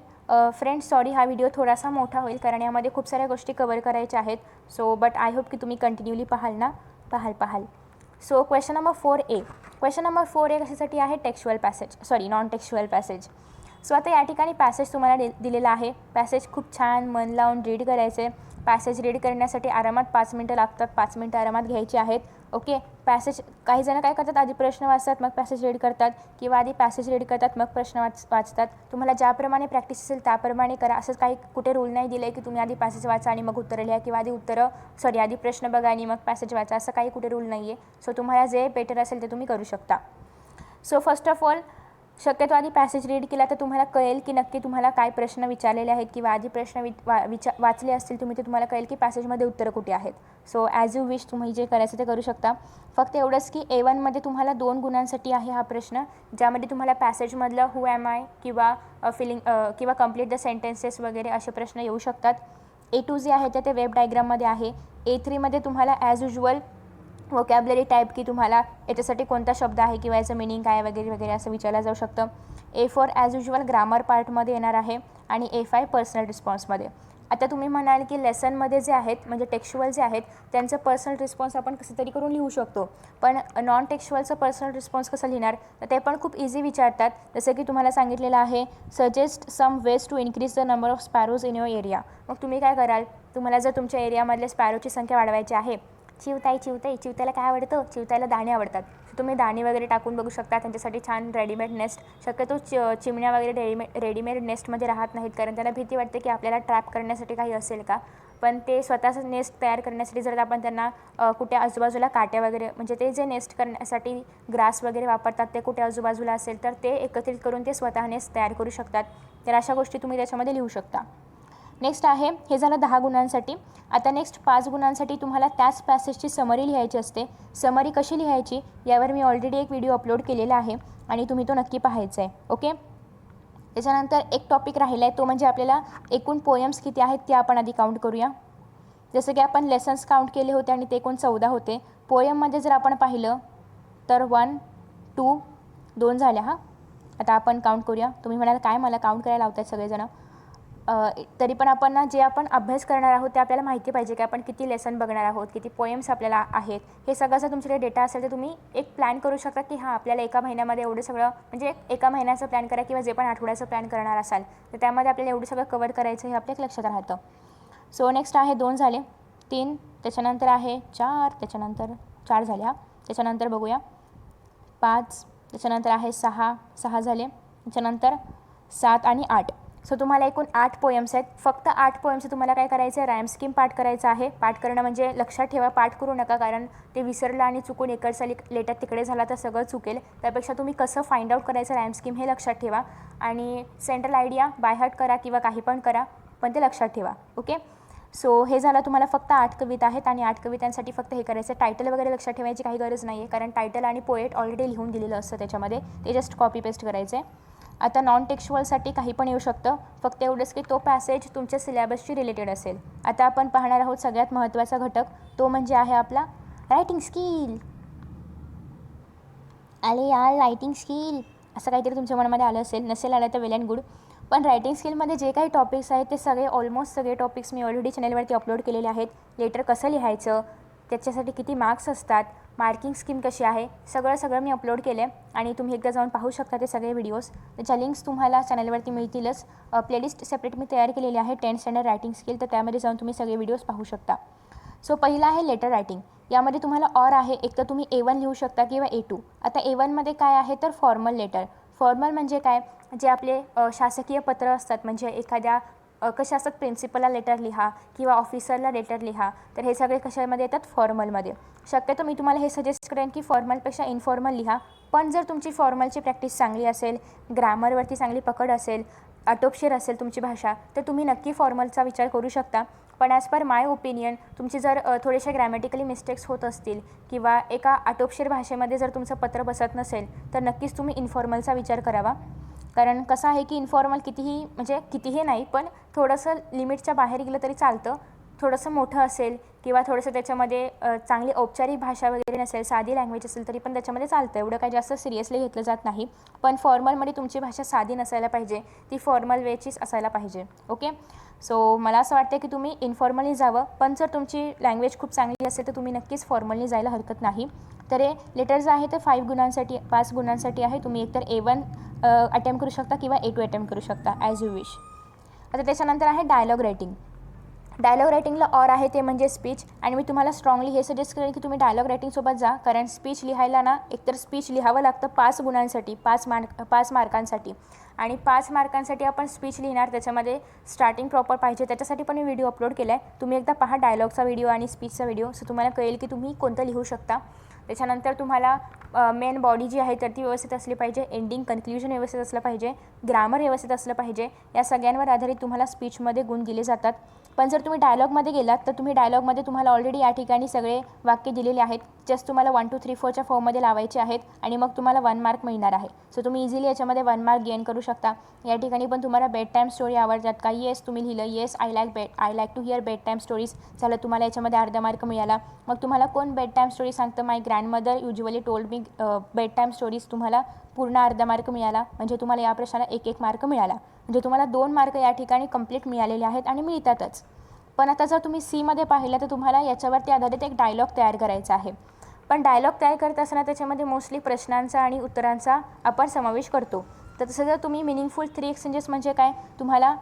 फ्रेंड्स, सॉरी हा व्हिडिओ थोडासा मोठा होईल कारण यामध्ये खूप साऱ्या गोष्टी कवर करायच्या आहेत. सो बट आय होप की तुम्ही कंटिन्यूली पाहाल ना, पाहाल. So question number 4A. Question number 4A कशासाठी आहे, नॉन टेक्स्च्युअल पॅसेज. सो आता या ठिकाणी पॅसेज तुम्हाला दिलेला आहे. पॅसेज खूप छान मन लावून रीड करायचे. पॅसेज रीड करण्यासाठी आरामात 5 मिनटं लागतात, 5 मिनटं आरामात घ्यायची आहेत. ओके, पॅसेज काही जण काय करतात, आधी प्रश्न वाचतात मग पॅसेज रीड करतात, किंवा आधी पॅसेज रीड करतात मग प्रश्न वाचतात. तुम्हाला ज्याप्रमाणे प्रॅक्टिस असेल त्याप्रमाणे करा. असंच काही कुठे रूल नाही दिलं आहे की तुम्ही आधी पॅसेज वाचा आणि मग उत्तरं लिहा, किंवा आधी प्रश्न बघा आणि मग पॅसेज वाचा, असं काही कुठे रूल नाही आहे. सो तुम्हाला जे बेटर असेल ते तुम्ही करू शकता. सो फर्स्ट ऑफ ऑल शक्यतो आधी पॅसेज रीड केला तर तुम्हाला कळेल की नक्की तुम्हाला काय प्रश्न विचारलेले आहेत, किंवा आधी प्रश्न वाचले असतील तुम्ही, ते तुम्हाला कळेल की पॅसेजमध्ये उत्तरं कुठे आहेत. सो ॲज यू विश, तुम्ही जे करायचं ते करू शकता. फक्त एवढंच की A1मध्ये तुम्हाला 2 गुणांसाठी आहे हा प्रश्न, ज्यामध्ये तुम्हाला पॅसेजमधलं हू ॲम आय किंवा किंवा कम्प्लीट द सेंटेन्सेस वगैरे असे प्रश्न येऊ शकतात. A2 जे आहे ते वेब डायग्राममध्ये आहे. A3मध्ये तुम्हाला ॲज युजल वोकॅबलरी टाईप की तुम्हाला याच्यासाठी कोणता शब्द आहे किंवा याचं मिनिंग काय वगैरे वगैरे असं विचारलं जाऊ शकतं. A4 ॲज युजल ग्रामर पार्टमध्ये येणार आहे आणि A5 पर्सनल रिस्पॉन्समध्ये. आता तुम्ही म्हणाल की लेसनमध्ये जे आहेत म्हणजे टेक्स्च्युअल जे आहेत त्यांचं पर्सनल रिस्पॉन्स आपण कसं तरी करून लिहू शकतो, पण नॉन टेक्स्च्युअलचं पर्सनल रिस्पॉन्स कसं लिहिणार, तर ते पण खूप इझी विचारतात. जसं की तुम्हाला सांगितलेलं आहे suggest some ways to increase the number of sparrows in your area. मग तुम्ही काय कराल, तुम्हाला जर तुमच्या एरियामधल्या स्पॅरोची संख्या वाढवायची आहे, चिवताईला काय आवडतं, चिवताईला दाणे आवडतात, तुम्ही दाणे वगैरे टाकून बघू शकता. त्यांच्यासाठी छान रेडीमेड नेस्ट, शक्यतो चिमण्या वगैरे रेडीमेड नेस्टमध्ये राहत नाहीत, कारण त्यांना भीती वाटते की आपल्याला ट्रॅप करण्यासाठी काही असेल का. पण ते स्वतःचा नेस्ट तयार करण्यासाठी जर आपण त्यांना कुठे आजूबाजूला काट्या वगैरे म्हणजे ते जे नेस्ट करण्यासाठी ग्रास वगैरे वापरतात ते कुठे आजूबाजूला असेल तर ते एकत्रित करून ते स्वतः नेस्ट तयार करू शकतात. तर अशा गोष्टी तुम्ही त्याच्यामध्ये लिहू शकता. नेक्स्ट आहे, हे झालं 10 गुणांसाठी. आता नेक्स्ट 5 गुणांसाठी तुम्हाला त्याच पॅसेजची समरी लिहायची असते. समरी कशी लिहायची यावर मी ऑलरेडी एक व्हिडिओ अपलोड केलेला आहे आणि तुम्ही तो नक्की पाहायचा आहे. ओके. त्याच्यानंतर एक टॉपिक राहिला आहे, तो म्हणजे आपल्याला एकूण पोएम्स किती आहेत ते आपण आधी काउंट करूया. जसं की आपण लेसन्स काउंट केले होते आणि ते एकूण 14 होते. पोएममध्ये जर आपण पाहिलं तर 1 2 2 झाल्या. आता आपण काउंट करूया. तुम्ही म्हणाल काय मला काउंट करायला लावतात सगळेजण, तरी पण आपण ना जे आपण अभ्यास करणार आहोत ते आपल्याला माहिती पाहिजे की आपण किती लेसन बघणार आहोत, किती पोएम्स आपल्याला आहेत. हे सगळं जर तुमच्याकडे डेटा असेल तर तुम्ही एक प्लॅन करू शकता की आपल्याला एका महिन्यामध्ये एवढं सगळं म्हणजे एका महिन्याचं प्लॅन करा किंवा जे पण आठवड्याचं प्लॅन करणार असाल तर त्यामध्ये आपल्याला एवढं सगळं कवर करायचं हे आपल्या लक्षात राहतं. सो नेक्स्ट आहे 2 झाले, 3 त्याच्यानंतर आहे 4, त्याच्यानंतर 4 झाले. त्याच्यानंतर बघूया 5, त्याच्यानंतर आहे 6 झाले, त्याच्यानंतर 7 आणि 8. सो तुम्हाला एकूण 8 पोएम्स आहेत. फक्त 8 पोएम्सचं तुम्हाला काय करायचं आहे, राईम स्कीम पाठ करायचं आहे. पाठ करणं म्हणजे लक्षात ठेवा, पाठ करू नका, कारण ते विसरलं आणि चुकून इकडचा लेटर तिकडे झाला तर सगळं चुकेल. त्यापेक्षा तुम्ही कसं फाइंड आउट करायचं राईम स्कीम हे लक्षात ठेवा आणि सेंट्रल आयडिया बाय हार्ट करा किंवा काही पण करा, पण ते लक्षात ठेवा. ओके. सो हे झालं, तुम्हाला फक्त 8 कविता आहेत आणि 8 कवितांसाठी फक्त हे करायचं. टायटल वगैरे लक्षात ठेवायची काही गरज नाही आहे, कारण टायटल आणि पोएट ऑलरेडी लिहून दिलेलं असतं त्याच्यामध्ये, ते जस्ट कॉपी पेस्ट करायचं आहे. आता नॉन टेक्स्च्युअलसाठी काही पण येऊ शकतं, फक्त एवढंच की तो पॅसेज तुमच्या सिलेबसशी रिलेटेड असेल. आता आपण पाहणार आहोत सगळ्यात महत्त्वाचा घटक, तो म्हणजे आहे आपला रायटिंग स्किल. आले यार रायटिंग स्किल असं काहीतरी तुमच्या मनामध्ये आलं असेल, नसेल आलं तर वेल अँड गुड. पण रायटिंग स्किलमध्ये जे काही टॉपिक्स आहेत ते सगळे ऑलमोस्ट सगळे टॉपिक्स मी ऑलरेडी चॅनलवरती अपलोड केलेले आहेत. लेटर कसं लिहायचं, त्याच्यासाठी किती मार्क्स असतात, मार्किंग स्कीम कशी आहे, सगळं मी अपलोड केलं आहे आणि तुम्ही एकदा जाऊन पाहू शकता ते सगळे व्हिडिओज. त्याच्या लिंक्स तुम्हाला चॅनलवरती मिळतीलच. प्लेलिस्ट सेपरेट मी तयार केलेली आहे 10th स्टँडर्ड रायटिंग स्किल, तर त्यामध्ये जाऊन तुम्ही सगळे व्हिडिओज पाहू शकता. सो पहिला आहे लेटर रायटिंग. यामध्ये तुम्हाला ऑर आहे, एक तर तुम्ही A1 लिहू शकता किंवा A2. आता A1मध्ये काय आहे तर फॉर्मल लेटर. फॉर्मल म्हणजे काय, जे आपले शासकीय पत्र असतात, म्हणजे एखाद्या कसे असतात, प्रिन्सिपलला लेटर लिहा किंवा ऑफिसरला लेटर लिहा, तर हे सगळे कशामध्ये येतात, फॉर्मलमध्ये. शक्यतो मी तुम्हाला हे सजेस्ट करेन की फॉर्मलपेक्षा इनफॉर्मल लिहा. पण जर तुमची फॉर्मलची प्रॅक्टिस चांगली असेल, ग्रामरवरती चांगली पकड असेल, आटोपशीर असेल तुमची भाषा, तर तुम्ही नक्की फॉर्मलचा विचार करू शकता. पण ॲज पर माय ओपिनियन तुमची जर थोडेसे ग्रॅमॅटिकली मिस्टेक्स होत असतील किंवा एका आटोपशीर भाषेमध्ये जर तुमचं पत्र बसत नसेल तर नक्कीच तुम्ही इनफॉर्मलचा विचार करावा. कारण कसं आहे की इनफॉर्मल कितीही नाही, पण थोडंसं लिमिटच्या बाहेर गेलं तरी चालतं. थोडंसं मोठं असेल किंवा थोडंसं त्याच्यामध्ये चांगली औपचारिक भाषा वगैरे नसेल, साधी लँग्वेज असेल तरी पण त्याच्यामध्ये चालतं. एवढं काही जास्त सिरियसली घेतलं जात नाही. पण फॉर्मलमध्ये तुमची भाषा साधी नसायला पाहिजे, ती फॉर्मल वेचीच असायला पाहिजे. ओके. सो मला असं वाटतं की तुम्ही इनफॉर्मली जावं, पण जर तुमची लँग्वेज खूप चांगली असेल तर तुम्ही नक्कीच फॉर्मली जायला हरकत नाही. तर हे लेटर जे आहे ते 5 गुणांसाठी आहे. तुम्ही एकतर A1 अटेम्प्ट करू शकता किंवा A2 अटेम्प्ट करू शकता, ॲज यू विश. आता त्याच्यानंतर आहे डायलॉग रायटिंग. डायलॉग रायटिंगला ऑर आहे, ते म्हणजे स्पीच. आणि मी तुम्हाला स्ट्रॉंगली हे सजेस्ट करेन की तुम्ही डायलॉग रायटिंगसोबत जा, कारण स्पीच लिहायला ना एकतर स्पीच लिहावं लागतं 5 गुणांसाठी, 5 मार्कांसाठी. आणि 5 मार्कांसाठी आपण स्पीच लिहिणार, त्याच्यामध्ये स्टार्टिंग प्रॉपर पाहिजे. त्याच्यासाठी पण मी व्हिडिओ अपलोड केला आहे, तुम्ही एकदा पहा डायलॉगचा व्हिडिओ आणि स्पीचचा व्हिडिओ, सो तुम्हाला कळेल की तुम्ही कोणतं लिहू शकता. त्याच्यानंतर तुम्हाला मेन बॉडी जी आहे तर ती व्यवस्थित असली पाहिजे, एंडिंग कन्क्ल्युजन व्यवस्थित असलं पाहिजे, ग्रामर व्यवस्थित असलं पाहिजे. या सगळ्यांवर आधारित तुम्हाला स्पीचमध्ये गुण दिले जातात. पण जर तुम्ही डायलॉगमध्ये गेलात तर तुम्ही डायलॉगमध्ये तुम्हाला ऑलरेडी या ठिकाणी सगळे वाक्य दिलेले आहेत, जस्ट तुम्हाला 1 2 3 4च्या फॉर्ममध्ये लावायचे आहेत आणि मग तुम्हाला 1 मार्क मिळणार आहे. सो तुम्ही इझिली याच्यामध्ये 1 मार्क गेन करू शकता. या ठिकाणी पण तुम्हाला बेड टाईम स्टोरी आवडतात का, येस तुम्ही लिहिलं yes I like to hear bed time stories, झालं तुम्हाला याच्यामध्ये अर्धा मार्क मिळाला. मग तुम्हाला कोण बेड टाईम स्टोरी सांगतं, my grandmother usually told me bed time stories, तुम्हाला पूर्ण अर्धा मार्क मिळाला. म्हणजे तुम्हाला या प्रश्नाला 1 मार्क मिळाला. म्हणजे तुम्हाला 2 मार्क या ठिकाणी कंप्लीट मिळालेले आहेत आणि मिळतातच. पण आता जर तुम्ही सीमध्ये पाहिलं तर तुम्हाला याच्यावरती आधारित एक डायलॉग तयार करायचा आहे. पण डायलॉग तयार करत असताना त्याच्यामध्ये मोस्टली प्रश्नांचा आणि उत्तरांचा आपण समावेश करतो. तर तसं जर तुम्ही मिनिंगफुल 3 एक्सचेंजेस म्हणजे काय, तुम्हाला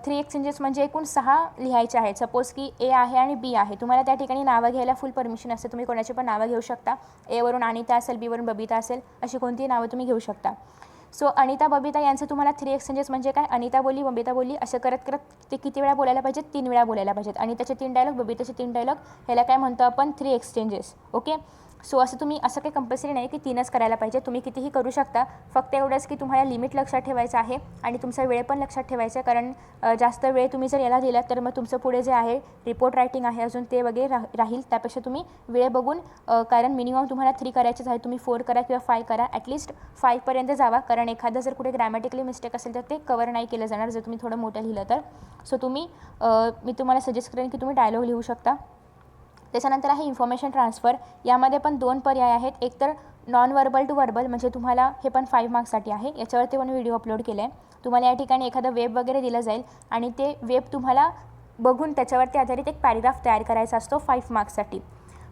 3 एक्सचेंजेस म्हणजे एकूण 6 लिहायचे आहेत. सपोज की ए आहे आणि बी आहे, तुम्हाला त्या ठिकाणी नावं घ्यायला फुल परमिशन असते. तुम्ही कोणाची पण नावं घेऊ शकता. एवरून अनिता असेल, बीवरून बबिता असेल, अशी कोणतीही नावं तुम्ही घेऊ शकता. सो अनिता बबिता यांचं तुम्हाला 3 एक्सचेंजेस म्हणजे काय, अनिता बोलली बबिता बोलली असं करत करत ते किती वेळा बोलायला पाहिजेत, 3 वेळा बोलायला पाहिजेत. अनिताचे 3 डायलॉग, बबिताचे 3 डायलॉग, ह्याला काय म्हणतो आपण 3 एक्सचेंजेस. ओके. सो असं तुम्ही असं काही कंपल्सरी नाही की 3च करायला पाहिजे, तुम्ही कितीही करू शकता. फक्त एवढंच की तुम्हाला लिमिट लक्षात ठेवायचं आहे आणि तुमचा वेळ पण लक्षात ठेवायचा आहे. कारण जास्त वेळ तुम्ही जर याला दिला तर मग तुमचं पुढे जे आहे रिपोर्ट रायटिंग आहे अजून ते वगैरे राहील. त्यापेक्षा तुम्ही वेळ बघून, कारण मिनिमम तुम्हाला 3 करायचेच आहे, तुम्ही 4 करा किंवा 5 करा, ॲटलिस्ट 5पर्यंत जावा. कारण एखादं जर कुठे ग्रॅमॅटिकली मिस्टेक असेल तर ते कवर नाही केलं जाणार जर तुम्ही थोडं मोठं लिहिलं तर. सो तुम्ही मी तुम्हाला सजेस्ट करेन की तुम्ही डायलॉग लिहू शकता. त्याच्यानंतर आहे इन्फॉर्मेशन ट्रान्सफर. यामध्ये पण 2 पर्याय आहेत. एक तर नॉन वर्बल टू वर्बल, म्हणजे तुम्हाला हे पण 5 मार्क्ससाठी आहे. याच्यावरती पण व्हिडिओ अपलोड केला आहे. तुम्हाला या ठिकाणी एखादं वेब वगैरे दिलं जाईल आणि ते वेब तुम्हाला बघून त्याच्यावरती आधारित एक पॅरेग्राफ तयार करायचा असतो 5 मार्क्ससाठी.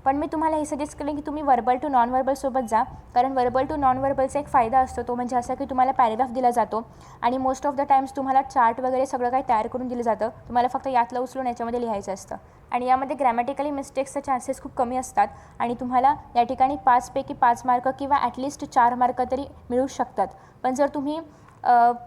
पण मी तुम्हाला हे सजेस्ट करेन की तुम्ही वर्बल टू नॉन वर्बलसोबत जा. कारण वर्बल टू नॉन वर्बलचा एक फायदा असतो, तो म्हणजे असा की तुम्हाला पॅरेग्राफ दिला जातो आणि मोस्ट ऑफ द टाईम्स तुम्हाला चार्ट वगैरे सगळं काही तयार करून दिलं जातं. तुम्हाला फक्त यातलं उचलून याच्यामध्ये लिहायचं असतं आणि यामध्ये ग्रॅमॅटिकली मिस्टेक्सचे चान्सेस खूप कमी असतात आणि तुम्हाला या ठिकाणी 5 पैकी 5 मार्क किंवा ॲटलिस्ट 4 मार्क तरी मिळू शकतात. पण जर तुम्ही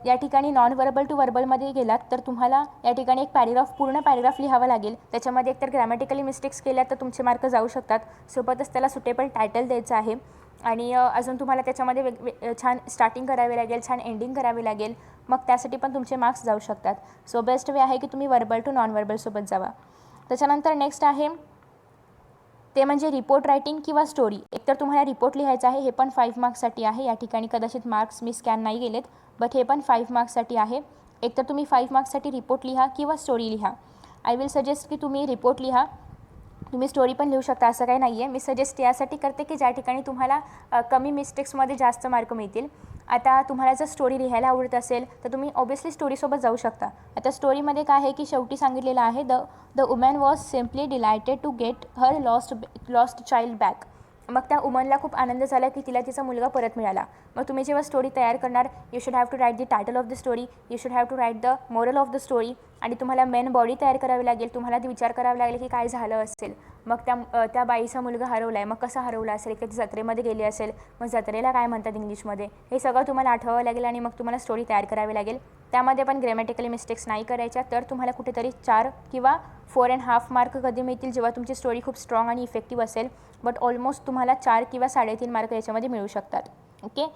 या ठिकाणी नॉन वर्बल टू वर्बलमध्ये गेलात तर तुम्हाला या ठिकाणी एक पूर्ण पॅरेग्राफ लिहावा लागेल. त्याच्यामध्ये एकतर ग्रॅमॅटिकली मिस्टेक्स केल्या तर तुमचे मार्क जाऊ शकतात. सोबतच त्याला सुटेबल टायटल द्यायचं आहे आणि अजून तुम्हाला त्याच्यामध्ये छान स्टार्टिंग करावी लागेल, छान एंडिंग करावी लागेल. मग त्यासाठी पण तुमचे मार्क्स जाऊ शकतात. सो बेस्ट वे आहे की तुम्ही वर्बल टू नॉन वर्बलसोबत जावा. त्याच्यानंतर नेक्स्ट आहे ते म्हणजे रिपोर्ट रायटिंग किंवा स्टोरी. एकतर तुम्हाला रिपोर्ट लिहायचं आहे, हे पण 5 मार्क्ससाठी आहे. या ठिकाणी कदाचित मार्क्स मी स्कॅन नाही गेलेत, बट हे पण 5 मार्क्ससाठी आहे. एकतर तुम्ही 5 मार्क्ससाठी रिपोर्ट लिहा किंवा स्टोरी लिहा. आय विल सजेस्ट की तुम्ही रिपोर्ट लिहा. तुम्ही स्टोरी पण लिहू शकता, असं काही नाही आहे. मी सजेस्ट यासाठी करते की ज्या ठिकाणी तुम्हाला कमी मिस्टेक्समध्ये जास्त मार्क मिळतील. आता तुम्हाला जर स्टोरी लिहायला आवडत असेल तर तुम्ही ऑब्वियसली स्टोरीसोबत जाऊ शकता. आता स्टोरीमध्ये काय आहे की शेवटी सांगितलेलं आहे the woman was simply delighted to get her lost child back. मग त्या वुमनला खूप आनंद झाला की तिला तिचा मुलगा परत मिळाला. मग तुम्ही जेव्हा स्टोरी तयार करणार, you should have to write the title of the story, you should have to write the moral of the story आणि तुम्हाला मेन बॉडी तयार करावी लागेल. तुम्हाला ते विचार करावा लागेल की काय झालं असेल. मग त्या बाईचा मुलगा हरवला आहे, मग कसा हरवला असेल, की ती जत्रेमध्ये गेली असेल, मग जत्रेला काय म्हणतात इंग्लिशमध्ये, हे सगळं तुम्हाला आठवावं लागेल आणि मग तुम्हाला स्टोरी तयार करावी लागेल. त्यामध्ये पण ग्रॅमॅटिकली मिस्टेक्स नाही करायच्या. तर तुम्हाला कुठेतरी 4 किंवा 4.5 मार्क कधी मिळतील जेव्हा तुमची स्टोरी खूप स्ट्रॉंग आणि इफेक्टिव्ह असेल. बट ऑलमोस्ट तुम्हाला 4 किंवा 3.5 मार्क याच्यामध्ये मिळू शकतात. ओके.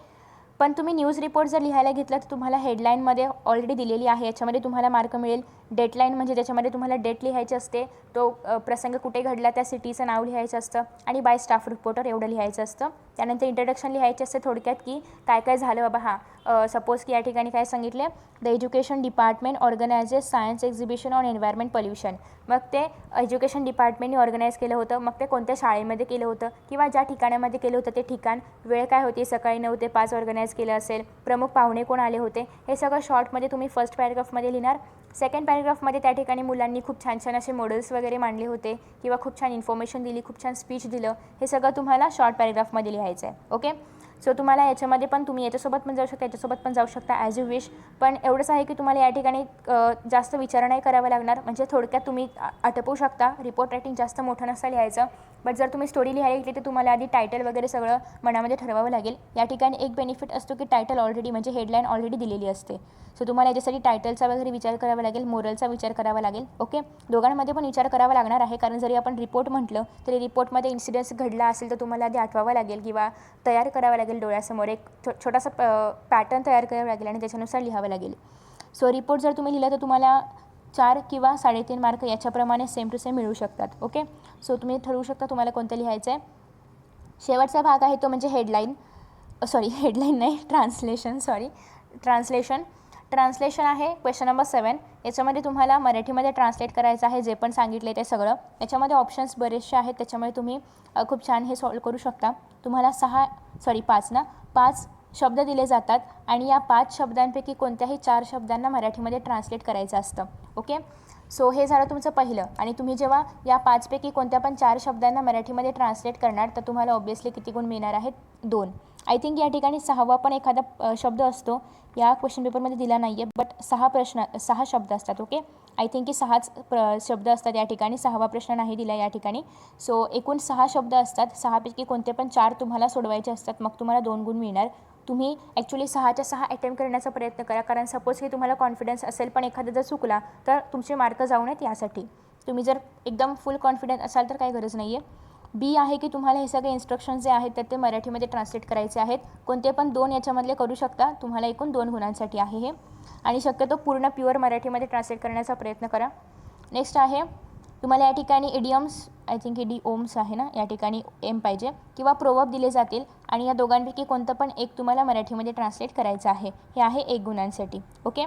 पण तुम्ही न्यूज रिपोर्ट जर लिहायला घेतलं तर तुम्हाला हेडलाईनमध्ये ऑलरेडी दिलेली आहे, याच्यामध्ये तुम्हाला मार्क मिळेल. डेटलाईन म्हणजे त्याच्यामध्ये तुम्हाला डेट लिहायची असते, तो प्रसंग कुठे घडला त्या सिटीचं नाव लिहायचं असतं आणि बाय स्टाफ रिपोर्टर एवढं लिहायचं असतं. त्यानंतर इंट्रोडक्शन लिहायचे असते थोडक्यात की काय काय झालं बाबा. सपोज की या ठिकाणी काय सांगितलं, the education department organises science exhibition on environment pollution. मग ते एज्युकेशन डिपार्टमेंटने ऑर्गनाईज केलं होतं. मग ते कोणत्या शाळेमध्ये केलं होतं किंवा ज्या ठिकाणामध्ये केलं होतं ते ठिकाण, वेळ काय होती, सकाळी 9 ते 5 ऑर्गनाईज केलं असेल, प्रमुख पाहुणे कोण आले होते, हे सगळं शॉर्टमध्ये तुम्ही फर्स्ट पॅरेग्राफमध्ये लिहिणार. सेकंड पॅरेग्राफमध्ये त्या ठिकाणी मुलांनी खूप छान छान असे मॉडेल्स वगैरे मांडले होते किंवा खूप छान इन्फॉर्मेशन दिली, खूप छान स्पीच दिलं, हे सगळं तुम्हाला शॉर्ट पॅरेग्राफमध्ये लिहायचं आहे. ओके. सो तुम्हाला याच्यामध्ये पण तुम्ही याच्यासोबत पण जाऊ शकता, याच्यासोबत पण जाऊ शकता, ॲज यू विश. पण एवढंच आहे की तुम्हाला या ठिकाणी जास्त विचार नाही करावा लागणार. म्हणजे थोडक्यात तुम्ही आटपवू शकता. रिपोर्ट रायटिंग जास्त मोठं नसतं लिहायचं. बट जर तुम्ही स्टोरी लिहायला घेतली तर तुम्हाला आधी टायटल वगैरे सगळं मनामध्ये ठरवावं लागेल. या ठिकाणी एक बेनिफिट असतो की टायटल ऑलरेडी म्हणजे हेडलाईन ऑलरेडी दिलेली असते. सो तुम्हाला याच्यासाठी टायटलचा वगैरे विचार करावा लागेल, मोरलचा विचार करावा लागेल. ओके. दोघांमध्ये पण विचार करावा लागणार आहे, कारण जरी आपण रिपोर्ट म्हटलं तरी रिपोर्टमध्ये इन्सिडेंट्स घडला असेल तर तुम्हाला आधी आठवावं लागेल किंवा तयार करावं लागेल. डोळ्यासमोर एक छोटासा पॅटर्न तयार करावा लागेल आणि त्याच्यानुसार लिहावं लागेल. सो रिपोर्ट जर तुम्ही लिहिला तर तुम्हाला 4 किंवा 3.5 मार्क याच्याप्रमाणे सेम टू सेम मिळू शकतात. ओके. सो तुम्ही ठरवू शकता तुम्हाला कोणतं लिहायचं आहे. शेवटचा भाग आहे तो म्हणजे हेडलाईन नाही, ट्रान्सलेशन आहे क्वेश्चन नंबर 7. याच्यामध्ये तुम्हाला मराठीमध्ये ट्रान्सलेट करायचं आहे जे पण सांगितले ते सगळं. याच्यामध्ये ऑप्शन्स बरेचसे आहेत, त्याच्यामुळे तुम्ही खूप छान हे सॉल्व करू शकता. तुम्हाला 5 शब्द दिले जातात आणि या 5 शब्दांपैकी कोणत्याही 4 शब्दांना मराठीमध्ये ट्रान्सलेट करायचं असतं. ओके, सो हे झालं तुमचं पहिलं. आणि तुम्ही जेव्हा या 5 पैकी कोणत्या पण 4 शब्दांना मराठीमध्ये ट्रान्सलेट करणार तर तुम्हाला ऑब्वियसली किती गुण मिळणार आहेत? 2. आय थिंक या ठिकाणी 6वा पण एखादा शब्द असतो, या क्वेश्चन पेपरमध्ये दिला नाही आहे, बट 6 शब्द असतात. ओके, आय थिंक की 6च शब्द असतात या ठिकाणी, 6वा प्रश्न नाही दिला या ठिकाणी. सो एकूण 6 शब्द असतात, 6पैकी कोणते पण 4 तुम्हाला सोडवायचे असतात, मग तुम्हाला 2 गुण मिळणार. तुम्ही ॲक्च्युली 6च्या 6 अटेम्प्ट करण्याचा प्रयत्न करा, कारण सपोज की तुम्हाला कॉन्फिडन्स असेल पण एखादं जर चुकला तर तुमचे मार्क जाऊ नयेत यासाठी. तुम्ही जर एकदम फुल कॉन्फिडन्स असाल तर काही गरज नाही आहे. बी आहे की तुम्हाला हे सगळे इन्स्ट्रक्शन्स जे आहेत तर ते मराठीमध्ये ट्रान्सलेट करायचे आहेत. कोणते पण 2 याच्यामधले करू शकता, तुम्हाला एकूण 2 गुणांसाठी आहे हे. आणि शक्यतो पूर्ण प्युअर मराठीमध्ये ट्रान्सलेट करण्याचा प्रयत्न करा. नेक्स्ट आहे तुम्हाला या ठिकाणी इडियम्स, आय थिंक इडिओम्स आहे ना, या ठिकाणी एम पाहिजे, किंवा प्रोवर्ब दिले जातील आणि या दोघांपैकी कोणतं पण एक तुम्हाला मराठीमध्ये ट्रान्सलेट करायचं आहे. हे आहे 1 गुणांसाठी. ओके,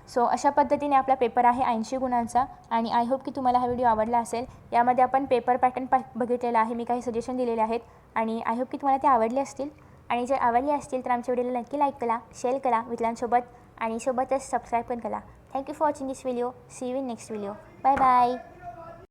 सो अशा पद्धतीने आपला पेपर आहे 80 गुणांचा. आणि आय होप की तुम्हाला हा व्हिडिओ आवडला असेल. यामध्ये आपण पेपर पॅटर्न बघितलेला आहे, मी काही सजेशन दिलेले आहेत आणि आय होप की तुम्हाला ते आवडले असतील. आणि जर आवडले असतील तर आमच्या व्हिडिओला नक्की लाईक करा, शेअर करा मित्रांसोबत आणि सोबतच सबस्क्राईब पण करा. Thank you for watching this video. See you in next video. Bye bye.